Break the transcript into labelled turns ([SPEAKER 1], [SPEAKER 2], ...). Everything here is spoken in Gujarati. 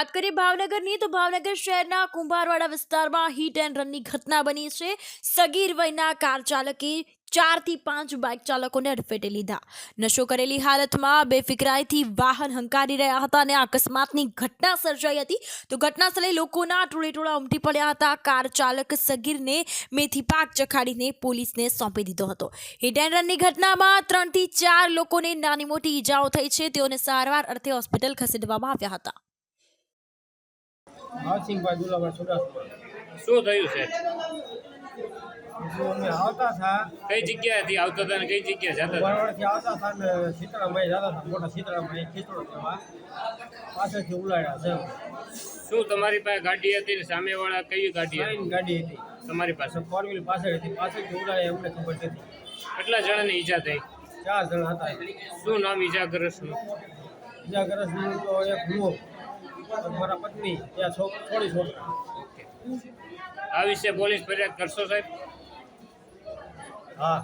[SPEAKER 1] વાત કરીએ ભાવનગરની તો ભાવનગર શહેરના કુંભારવાડા વિસ્તારમાં હિટ એન્ડ રનની ઘટના બની છે। સગીર વયના કાર ચાલકે 4 થી 5 બાઇક ચાલકોને અડફેટે લીધા। નશો કરેલી હાલતમાં બેફિકરાઈથી વાહન હંકારી રહ્યા હતા અને અકસ્માતની ઘટના સર્જાઈ હતી। તો ઘટના સ્થળે લોકોના ટોળેટોળા ઉમટી પડ્યા હતા। કાર ચાલક સગીરને મેથી પાક ચખાડીને પોલીસને સોંપી દીધો હતો। હિટ એન્ડ રનની ઘટનામાં 3 થી 4 લોકોને નાની મોટી ઈજાઓ થઈ છે। તેઓને સારવાર અર્થે હોસ્પિટલ ખસેડવામાં આવ્યા હતા।
[SPEAKER 2] હાસિંગભાઈ દુલાભાઈ સુડાસમા
[SPEAKER 3] શું થયું છે?
[SPEAKER 2] અમે આવતા હતા
[SPEAKER 3] કઈ જગ્યાએથી આવતા હતા અને કઈ જગ્યાએ જતા હતા?
[SPEAKER 2] વરવડથી આવતા હતા ને શીતળામાં જતા હતા મોટા શીતળામાં ખીચડો તેમાં પાછળથી ઉલાડ્યા છે
[SPEAKER 3] શું તમારી પાસે ગાડી હતી ને સામેવાળા કઈ ગાડી હતી?
[SPEAKER 2] લાઈન ગાડી હતી
[SPEAKER 3] તમારી પાસે
[SPEAKER 2] ફોર વ્હીલ પાછળ હતી પાછળથી ઉલાડ્યા અમને ખબર નથી।
[SPEAKER 3] કેટલા જણાની ઈજા થઈ?
[SPEAKER 2] 4 જણા હતા।
[SPEAKER 3] શું નામ ઈજાગ્રસ્તનું?
[SPEAKER 2] ઇજાગ્રસ્તનું તો એક હું મારા પત્ની ત્યાં થોડી છોકરા।
[SPEAKER 3] આ વિશે પોલીસ ફરિયાદ કરશો સાહેબ?
[SPEAKER 2] હા।